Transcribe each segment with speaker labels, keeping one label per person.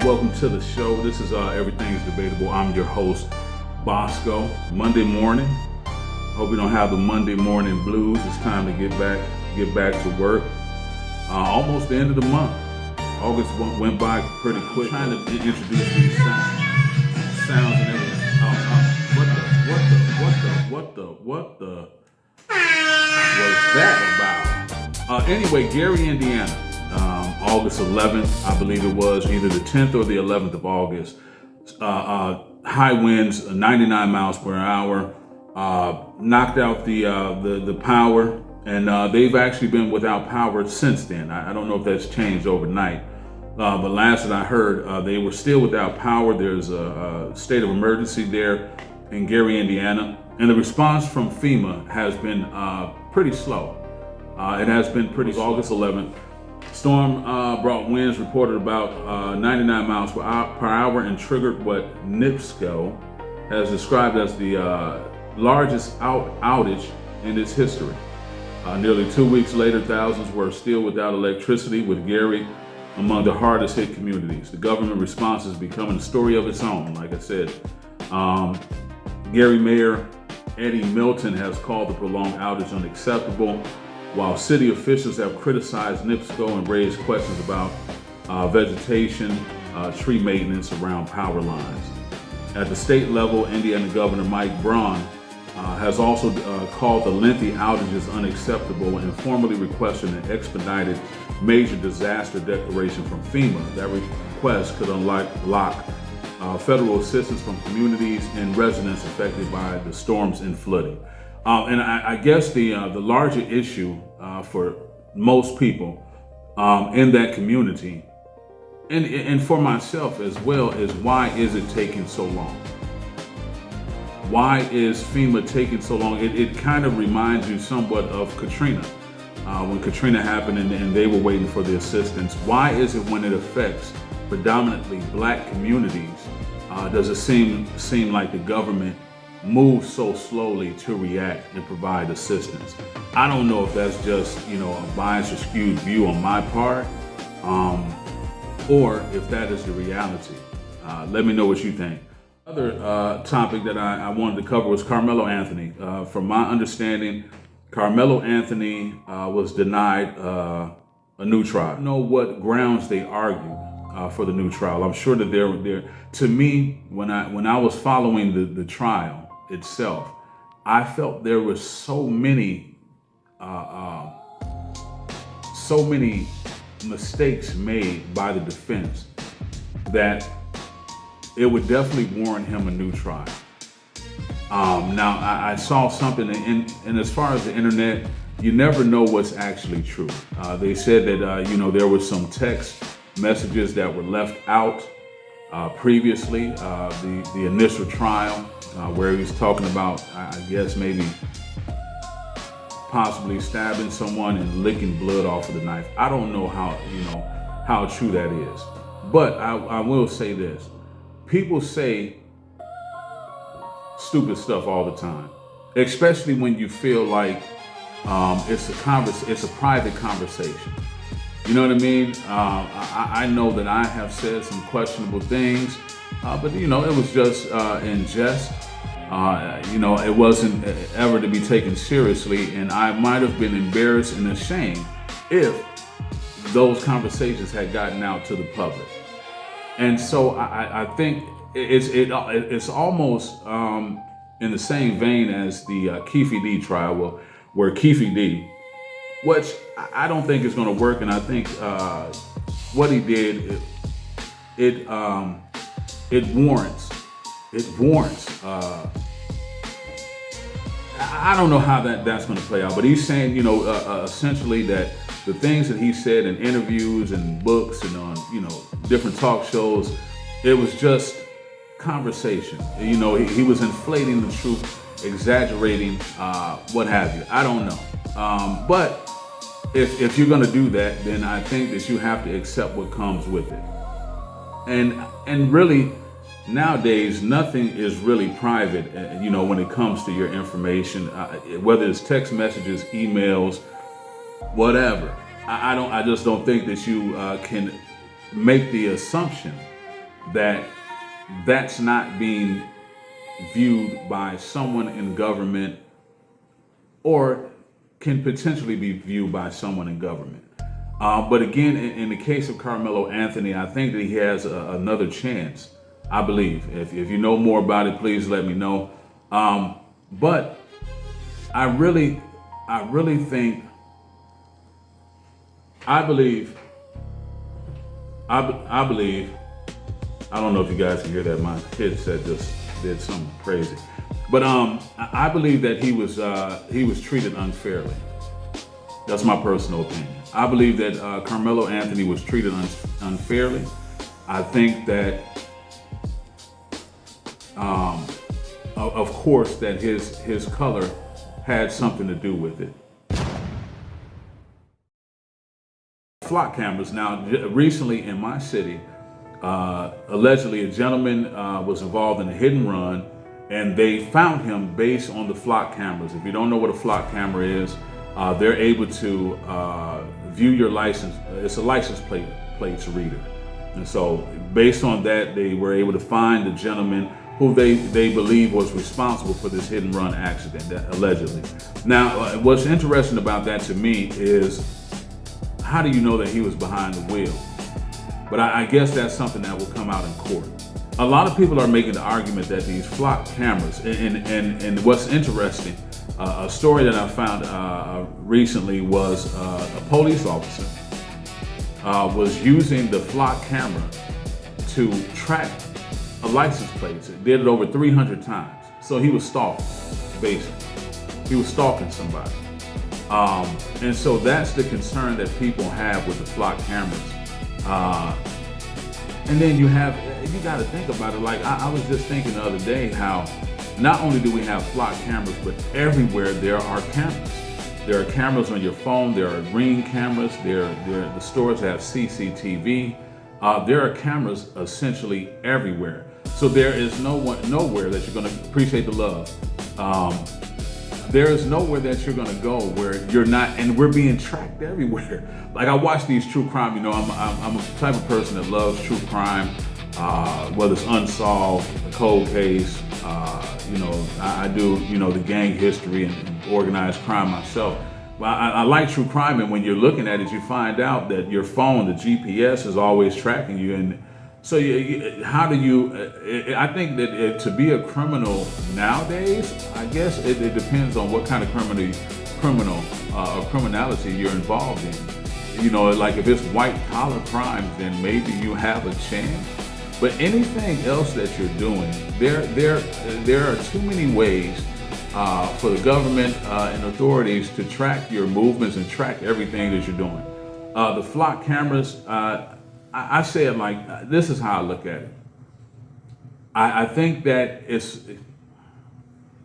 Speaker 1: welcome to the show. This is Everything's Debatable. I'm your host, Bosco. Monday morning. Hope you don't have the Monday morning blues. It's time to get back to work. Almost the end of the month. August went by pretty quick. I'm trying to introduce these sounds and everything. What the was that about? Anyway, Gary, Indiana. August 11th, I believe it was, either the 10th or the 11th of August. High winds, 99 miles per hour, knocked out the power, and they've actually been without power since then. I don't know if that's changed overnight, but last that I heard, they were still without power. There's a state of emergency there in Gary, Indiana, and the response from FEMA has been pretty slow. It has been pretty slow. August 11th. Storm brought winds reported about 99 miles per hour and triggered what NIPSCO has described as the largest outage in its history. Nearly 2 weeks later, thousands were still without electricity, with Gary among the hardest hit communities. The government response is becoming a story of its own. Like I said, Gary Mayor Eddie Milton has called the prolonged outage unacceptable, while city officials have criticized NIPSCO and raised questions about vegetation, tree maintenance around power lines. At the state level, Indiana Governor Mike Braun has also called the lengthy outages unacceptable and formally requested an expedited major disaster declaration from FEMA. That request could unlock federal assistance from communities and residents affected by the storms and flooding. And I guess the larger issue for most people in that community, and for myself as well, is why is it taking so long? Why is FEMA taking so long? It kind of reminds you somewhat of Katrina. When Katrina happened and they were waiting for the assistance. Why is it when it affects predominantly black communities, does it seem like the government move so slowly to react and provide assistance? I don't know if that's just, a biased or skewed view on my part, or if that is the reality. Let me know what you think. Other topic that I wanted to cover was Karmelo Anthony. From my understanding, Karmelo Anthony was denied a new trial. I don't know what grounds they argued for the new trial. I'm sure that there. To me, when I was following the trial itself, I felt there were so many mistakes made by the defense that it would definitely warrant him a new trial. Now, I saw something, and as far as the internet, you never know what's actually true. They said that there were some text messages that were left out previously, the initial trial, where he was talking about, I guess, maybe possibly stabbing someone and licking blood off of the knife. I don't know how true that is. But I will say this. People say stupid stuff all the time, especially when you feel like it's a private conversation. You know what I mean? I know that I have said some questionable things, but it was just in jest. It wasn't ever to be taken seriously, and I might have been embarrassed and ashamed if those conversations had gotten out to the public. And so I think it's almost in the same vein as the Keefe D trial, where Keefe D, which I don't think is going to work, and I think what he did, it warrants. I don't know how that's going to play out, but he's saying, essentially that the things that he said in interviews and books and on, different talk shows, it was just conversation. He was inflating the truth, exaggerating, what have you. I don't know. But if you're going to do that, then I think that you have to accept what comes with it. And really, nowadays, nothing is really private, when it comes to your information, whether it's text messages, emails, whatever. I just don't think that you can make the assumption that that's not being viewed by someone in government, or can potentially be viewed by someone in government. But again, in the case of Karmelo Anthony, I think that he has another chance, I believe. If you know more about it, please let me know. But I really think, I believe, I don't know if you guys can hear that. My headset just did something crazy. But I believe that he was treated unfairly. That's my personal opinion. I believe that Karmelo Anthony was treated unfairly. I think that, of course, that his color had something to do with it. Flock cameras. Now, recently in my city, allegedly a gentleman was involved in a hit and run, and they found him based on the flock cameras. If you don't know what a flock camera is, they're able to view your license. It's a license plates reader. And so based on that, they were able to find the gentleman who they believe was responsible for this hit and run accident, allegedly. Now, what's interesting about that to me is, how do you know that he was behind the wheel? But I guess that's something that will come out in court. A lot of people are making the argument that these flock cameras, and what's interesting, a story that I found recently was a police officer was using the flock camera to track a license plate. It did it over 300 times. So he was stalking, basically. He was stalking somebody. And so that's the concern that people have with the flock cameras. And then you got to think about it. Like I was just thinking the other day how not only do we have flock cameras, but everywhere there are cameras. There are cameras on your phone. There are Ring cameras. The stores have CCTV. There are cameras essentially everywhere. So there is nowhere that you're going to appreciate the love. There is nowhere that you're going to go where you're not, and we're being tracked everywhere. Like I watch these true crime. You know, I'm a type of person that loves true crime, whether it's unsolved, a cold case. You know, I do, you know, the gang history and organized crime myself. Well, I like true crime, and when you're looking at it, you find out that your phone, the GPS, is always tracking you. And so, how do you? I think that to be a criminal nowadays, I guess it depends on what kind of criminality you're involved in. You know, like if it's white collar crimes, then maybe you have a chance. But anything else that you're doing, there are too many ways for the government and authorities to track your movements and track everything that you're doing. The flock cameras, I say it like, this is how I look at it. I think that it's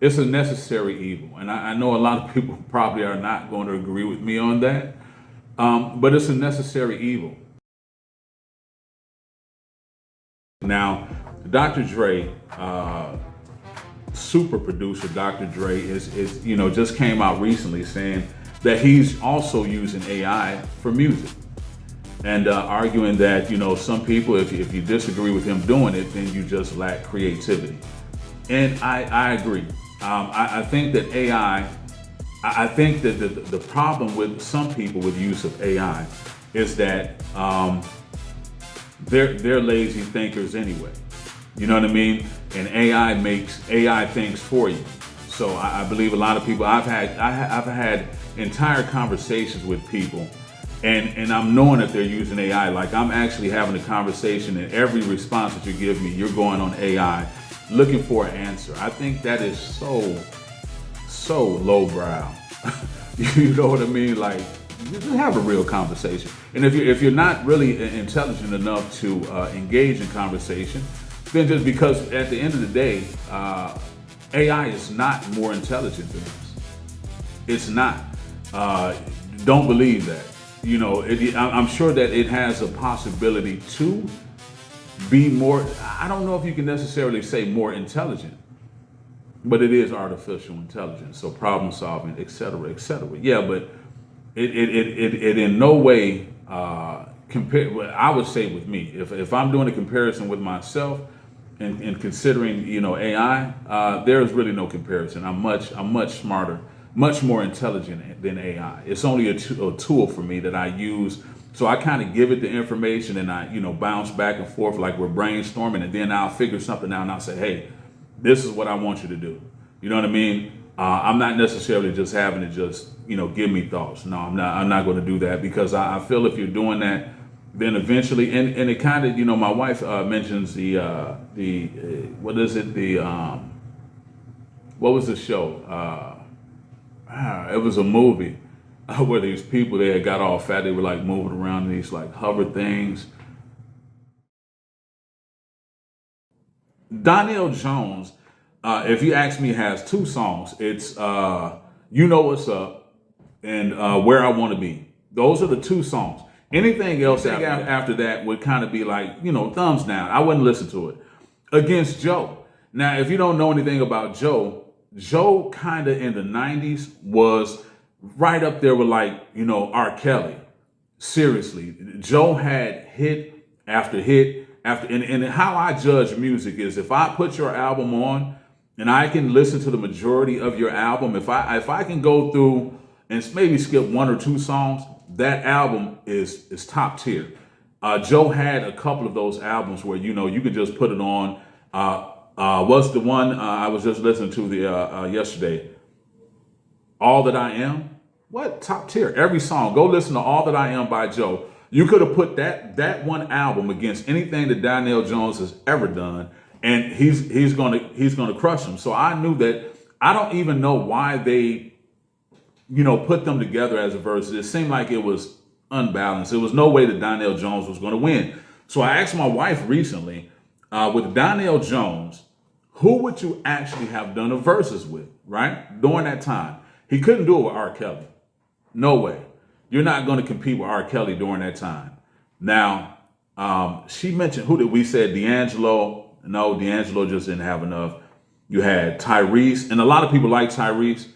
Speaker 1: a necessary evil. And I know a lot of people probably are not going to agree with me on that, but it's a necessary evil. Now, Dr. Dre, super producer Dr. Dre is you know, just came out recently saying that he's also using AI for music, and arguing that, you know, some people, if you disagree with him doing it, then you just lack creativity. And I agree. I think that AI, I think that the problem with some people with use of AI is that they're lazy thinkers anyway. You know what I mean? And AI thinks for you. So I believe a lot of people, I've had entire conversations with people, and I'm knowing that they're using AI. Like I'm actually having a conversation, and every response that you give me, you're going on AI looking for an answer. I think that is so lowbrow. You know what I mean? Like, just have a real conversation. And if you're not really intelligent enough to engage in conversation, then just because at the end of the day, AI is not more intelligent than us. It's not. Don't believe that. You know, I'm sure that it has a possibility to be more, I don't know if you can necessarily say more intelligent, but it is artificial intelligence. So problem solving, et cetera, et cetera. Yeah, but it in no way compare. Well, I would say with me, if I'm doing a comparison with myself and considering AI, there is really no comparison. I'm much smarter, much more intelligent than AI. It's only a tool for me that I use. So I kind of give it the information and I bounce back and forth like we're brainstorming, and then I'll figure something out and I'll say, hey, this is what I want you to do. You know what I mean? I'm not necessarily just having to just give me thoughts. No, I'm not going to do that, because I feel if you're doing that, then eventually, and it kind of, my wife mentions the what is it, what was the show? It was a movie where these people, they had got all fat, they were like moving around in these like hover things. Donell Jones, if you ask me, has two songs. It's You Know What's Up and Where I Want to Be. Those are the two songs. Anything else after that would kind of be like, thumbs down. I wouldn't listen to it. Against Joe. Now, if you don't know anything about Joe kind of in the 90s was right up there with like, R. Kelly. Seriously. Joe had hit after hit after, and how I judge music is if I put your album on and I can listen to the majority of your album, if I can go through and maybe skip one or two songs, that album is top tier. Joe had a couple of those albums where, you could just put it on. What's the one I was just listening to yesterday? All That I Am. What? Top tier. Every song. Go listen to All That I Am by Joe. You could have put that one album against anything that Donell Jones has ever done, and he's gonna crush him. So I knew that. I don't even know why they, put them together as a verse. It seemed like it was unbalanced. There was no way that Donell Jones was going to win. So I asked my wife recently, with Donell Jones, who would you actually have done a verses with, right? During that time. He couldn't do it with R. Kelly. No way. You're not going to compete with R. Kelly during that time. Now, she mentioned, who did we say? D'Angelo. No, D'Angelo just didn't have enough. You had Tyrese, and a lot of people like Tyrese.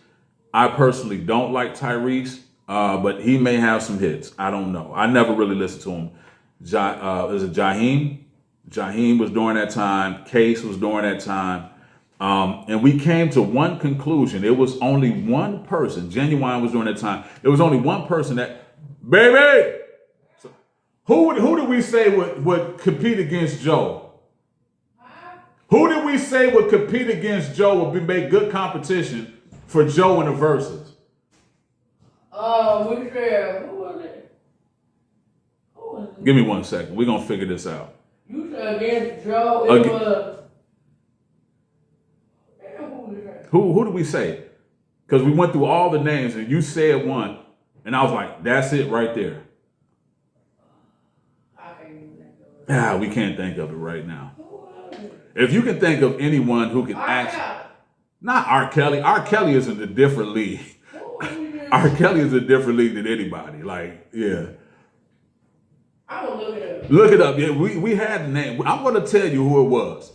Speaker 1: I personally don't like Tyrese, but he may have some hits. I don't know. I never really listened to him. Is it Jaheim? Jaheim was during that time. Case was during that time. And we came to one conclusion. It was only one person. Genuine was during that time. It was only one person that, baby. So who did we say would compete against Joe? Who did we say would compete against Joe, would make good competition for Joe in the verses?
Speaker 2: We said, who was it?
Speaker 1: Give me 1 second. We're going to figure this out.
Speaker 2: You said against Joe, it was...
Speaker 1: Who did we say? Because we went through all the names and you said one, and I was like, that's it right there.
Speaker 2: I can't even think of it.
Speaker 1: We can't think of it right now. If you can think of anyone who can not R. Kelly. R. Kelly is in a different league. R. Kelly is a different league than anybody. Like, yeah.
Speaker 2: I'm going to look it up.
Speaker 1: Look it up. Yeah, we had the name. I'm going to tell you who it was.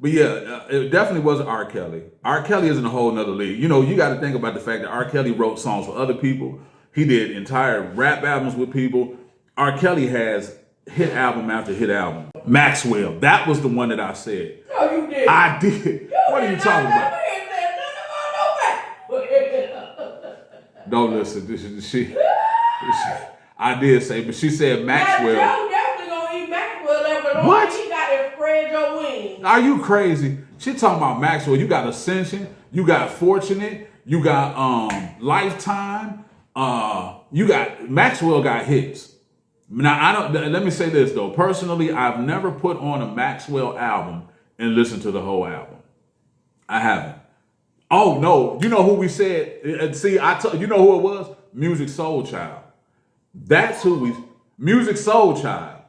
Speaker 1: But yeah, it definitely wasn't R. Kelly. R. Kelly is in a whole nother league. You got to think about the fact that R. Kelly wrote songs for other people. He did entire rap albums with people. R. Kelly has hit album after hit album. Maxwell, that was the one that I said.
Speaker 2: No, you did.
Speaker 1: I did. What are you talking about? Don't listen. She I did say, but she said Maxwell.
Speaker 2: Joe definitely gonna eat Maxwell.
Speaker 1: What?
Speaker 2: He got to spread your wings.
Speaker 1: Are you crazy? She talking about Maxwell. You got Ascension. You got Fortunate. You got Lifetime. You got Maxwell got hits. Now let me say this though. Personally, I've never put on a Maxwell album and listened to the whole album. I haven't. Oh no, you know who we said? See, you know who it was? Music Soul Child. That's who Music Soul Child.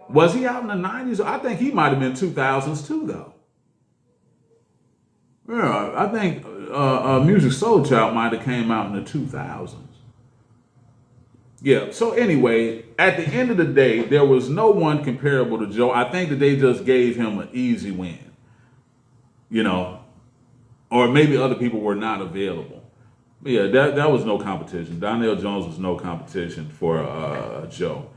Speaker 1: Was he out in the 90s? I think he might have been 2000s too, though. Yeah, I think Music Soul Child might have came out in the 2000s. Yeah, so anyway, at the end of the day, there was no one comparable to Joe. I think that they just gave him an easy win, or maybe other people were not available. Yeah, that was no competition. Donell Jones was no competition for Joe.